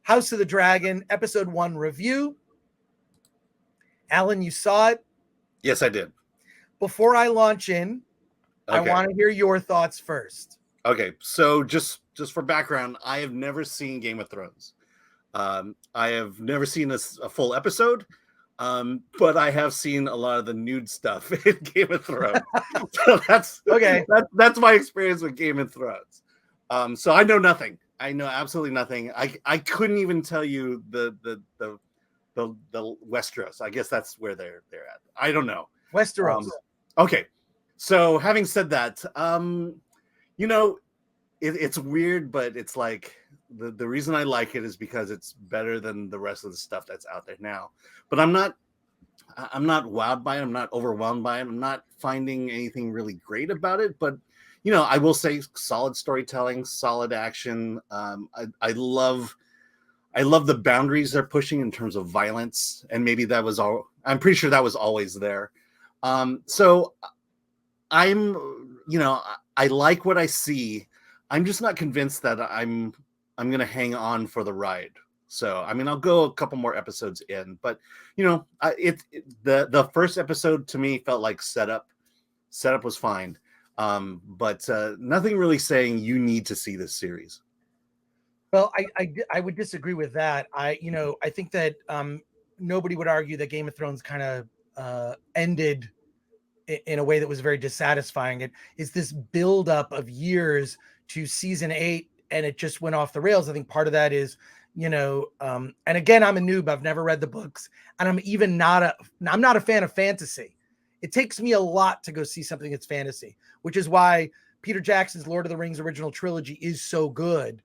House of the Dragon, episode 1 review. Alan, you saw it? Yes, I did. Before I launch in, I Okay. want to hear your thoughts first. Okay, so just for background, I have never seen Game of Thrones. I have never seen a full episode, but I have seen a lot of the nude stuff in Game of Thrones. So that's Okay. That's my experience with Game of Thrones. So I know nothing. I know absolutely nothing. I couldn't even tell you the Westeros. I guess that's where they're at. I don't know. Westeros. Okay. So having said that, you know, it's weird, but it's like the reason I like it is because it's better than the rest of the stuff that's out there now. But I'm not wowed by it. I'm not overwhelmed by it. I'm not finding anything really great about it. But you know, I will say solid storytelling, solid action. I love the boundaries they're pushing in terms of violence, and maybe that was all. I'm pretty sure that was always there. So I'm, you know, I like what I see. I'm just not convinced that I'm going to hang on for the ride. So, I mean, I'll go a couple more episodes in, but you know, the first episode to me felt like setup was fine. But nothing really saying you need to see this series. Well, I would disagree with that. I think that nobody would argue that Game of Thrones kind of ended in a way that was very dissatisfying. It is this buildup of years to season 8, and it just went off the rails. I think part of that is, and again, I'm a noob. I've never read the books, and I'm not a fan of fantasy. It takes me a lot to go see something that's fantasy, which is why Peter Jackson's Lord of the Rings original trilogy is so good,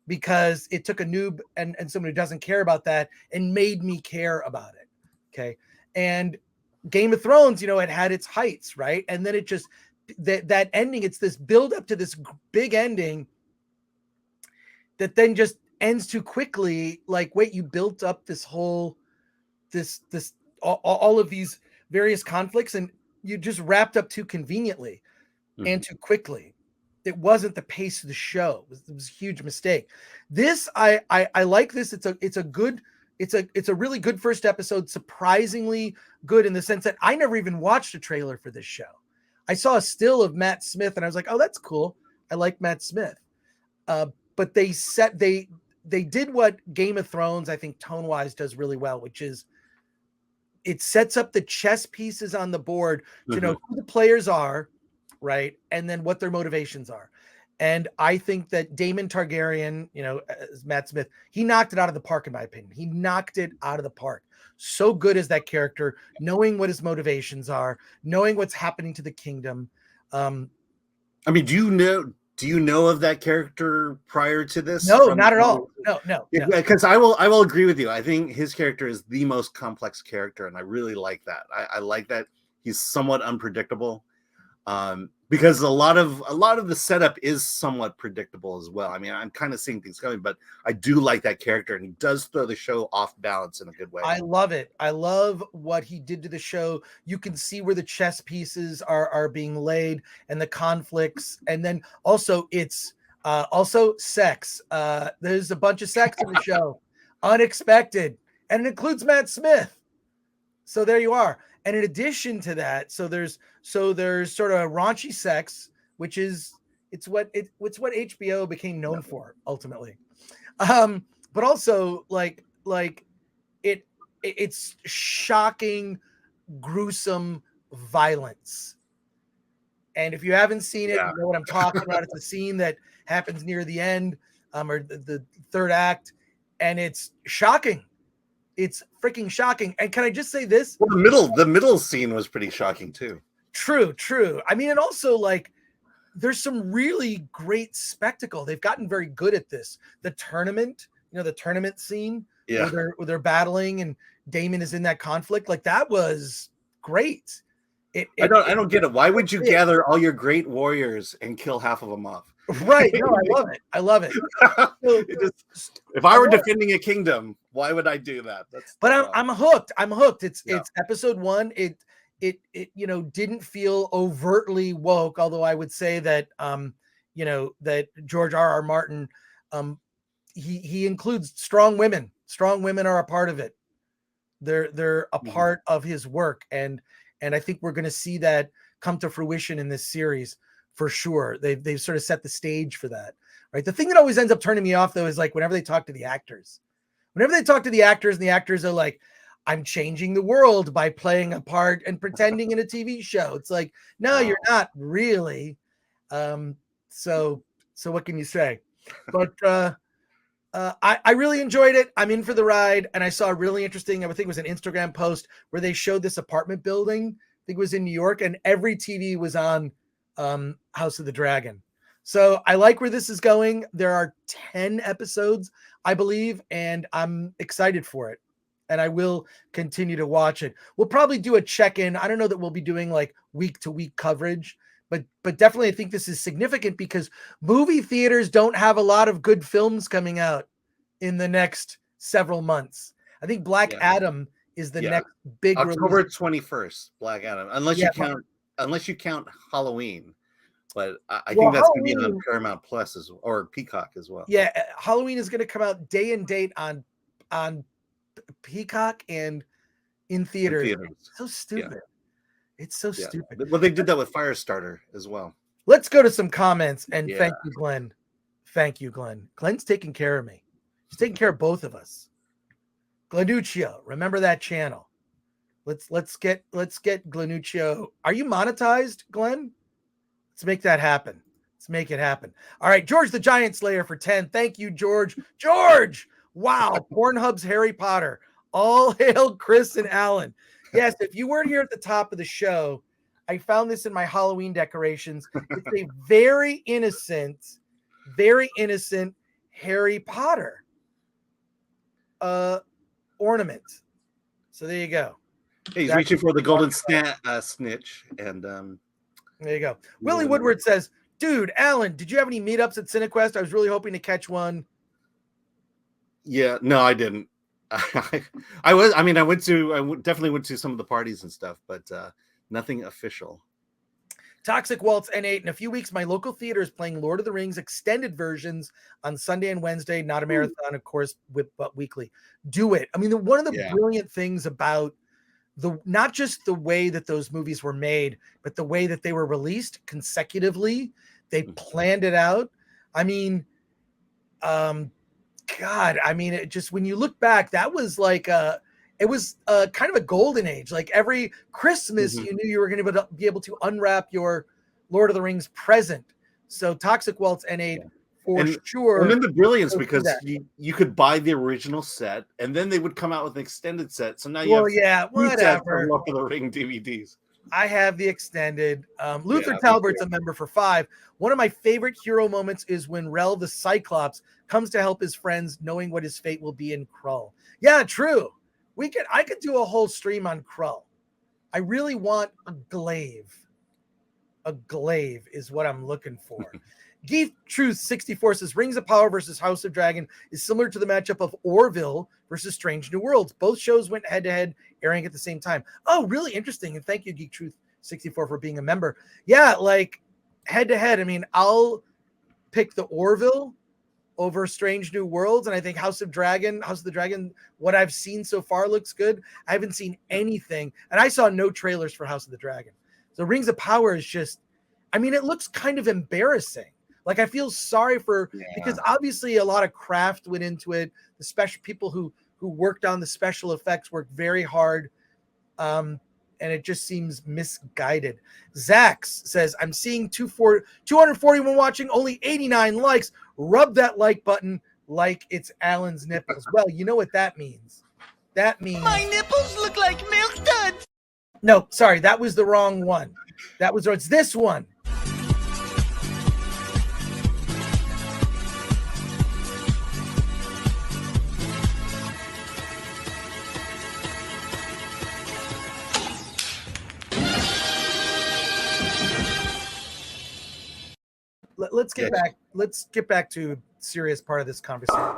because it took a noob and someone who doesn't care about that and made me care about it. Okay. And Game of Thrones, it had its heights, right? And then it just, that ending, it's this build up to this big ending that then just ends too quickly. Like, wait, you built up this whole, all of these various conflicts, and you just wrapped up too conveniently and too quickly. It wasn't the pace of the show. It was a huge mistake. This, I like this. It's a really good first episode, surprisingly good in the sense that I never even watched a trailer for this show. I saw a still of Matt Smith and I was like, oh, that's cool. I like Matt Smith. But they did what Game of Thrones, I think tone-wise, does really well, which is it sets up the chess pieces on the board to know who the players are, right? And then what their motivations are. And I think that Daemon Targaryen, as Matt Smith, he knocked it out of the park, in my opinion. He knocked it out of the park. So good as that character, knowing what his motivations are, knowing what's happening to the kingdom. I mean, do you know of that character prior to this? No, not at all. No. Because I will agree with you. I think his character is the most complex character, and I really like that. I like that he's somewhat unpredictable. Because a lot of the setup is somewhat predictable as well. I mean, I'm kind of seeing things coming, but I do like that character, and he does throw the show off balance in a good way. I love it. I love what he did to the show. You can see where the chess pieces are being laid and the conflicts. And then also it's also sex. There's a bunch of sex in the show. Unexpected. And it includes Matt Smith. So there you are. And in addition to that, so there's sort of raunchy sex, which is it's what HBO became known for ultimately. But also like it's shocking, gruesome violence. And if you haven't seen it, you know what I'm talking about. It's a scene that happens near the end, or the third act, and it's shocking. It's freaking shocking. And can I just say this? Well, the middle scene was pretty shocking too. True. I mean, and also like there's some really great spectacle. They've gotten very good at this. The tournament, the tournament scene where they're battling and Daemon is in that conflict. Like that was great. I don't get it. Why would you gather all your great warriors and kill half of them off? Right. No, I love it. If I were defending a kingdom, why would I do that? I'm hooked. It's episode 1. It didn't feel overtly woke, although I would say that that George R.R. Martin he includes strong women. Strong women are a part of it. They're a part of his work, and I think we're going to see that come to fruition in this series for sure. They've sort of set the stage for that, right? The thing that always ends up turning me off though is like whenever they talk to the actors. Whenever they talk to the actors and the actors are like, I'm changing the world by playing a part and pretending in a TV show. It's like, no, you're not really. So what can you say? But I really enjoyed it. I'm in for the ride, and I saw a really interesting, I think it was an Instagram post where they showed this apartment building. I think it was in New York, and every TV was on House of the Dragon. So I like where this is going. There are 10 episodes, I believe, and I'm excited for it. And I will continue to watch it. We'll probably do a check-in. I don't know that we'll be doing like week-to-week coverage, but definitely I think this is significant because movie theaters don't have a lot of good films coming out in the next several months. I think Black Adam is the next big October release. 21st, Black Adam, unless you count Halloween. But I think that's going to be on Paramount Plus or Peacock as well. Yeah, Halloween is going to come out day and date on Peacock and in theaters. It's so stupid. Yeah. It's so stupid. Well, they did that with Firestarter as well. Let's go to some comments, and thank you, Glenn. Thank you, Glenn. Glenn's taking care of me. He's taking care of both of us. Glenuccio, remember that channel. Let's get Glenuccio. Are you monetized, Glenn? Let's make that happen. Let's make it happen. All right, George the Giant Slayer for 10. Thank you, George. George! Wow, Pornhub's Harry Potter. All hail Chris and Alan. Yes, if you weren't here at the top of the show, I found this in my Halloween decorations. It's a very innocent Harry Potter ornament. So there you go. Hey, he's reaching for the golden snitch, and there you go. Willie Woodward says, dude, Alan, did you have any meetups at CineQuest? I was really hoping to catch one. Yeah, no, I didn't. I definitely went to some of the parties and stuff, but nothing official. Toxic Waltz N8. In a few weeks, my local theater is playing Lord of the Rings extended versions on Sunday and Wednesday. Not a marathon, of course, but weekly. Do it. I mean, one of the brilliant things about not just the way that those movies were made, but the way that they were released consecutively. They planned it out. I mean, God, I mean, it just, when you look back, that was like it was kind of a golden age. Like every Christmas, you knew you were going to be able to unwrap your Lord of the Rings present. So Toxic Waltz N8 for sure. And then the brilliance, because you could buy the original set, and then they would come out with an extended set. So now you have whatever. Lord of the Ring DVDs. I have the extended. Luther Talbert's a member for 5. One of my favorite hero moments is when Rel the Cyclops comes to help his friends, knowing what his fate will be in Krull. Yeah, true. I could do a whole stream on Krull. I really want a glaive. A glaive is what I'm looking for. Geef Truth 64 says Rings of Power versus House of Dragon is similar to the matchup of Orville versus Strange New Worlds. Both shows went head to head, airing at the same time. Oh, really interesting. And thank you, Geek Truth 64, for being a member. Yeah, like head to head. I mean, I'll pick the Orville over Strange New Worlds, and I think House of the Dragon, what I've seen so far looks good. I haven't seen anything, and I saw no trailers for House of the Dragon. So Rings of Power is just, I mean, it looks kind of embarrassing. Like, I feel sorry because obviously a lot of craft went into it. The special people who worked on the special effects worked very hard. And it just seems misguided. Zax says, I'm seeing 241 watching, only 89 likes. Rub that like button like it's Alan's nipples. Well, you know what that means. That means my nipples look like milk duds. No, sorry, that was the wrong one. It's this one. Let's get back. Let's get back to serious part of this conversation.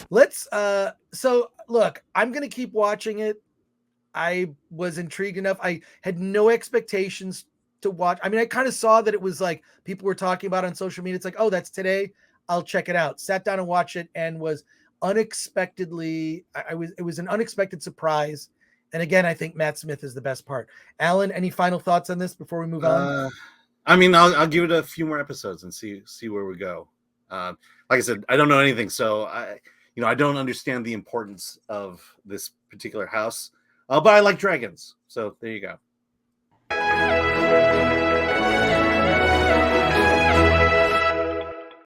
Let's so look, I'm gonna keep watching it. I was intrigued enough. I had no expectations to watch. I mean, I kind of saw that it was like people were talking about it on social media. It's like, oh, that's today. I'll check it out. Sat down and watched it and was unexpectedly, it was an unexpected surprise. And again, I think Matt Smith is the best part. Alan, any final thoughts on this before we move on? I mean, I'll give it a few more episodes and see where we go. Like I said, I don't know anything, so I don't understand the importance of this particular house. But I like dragons, so there you go.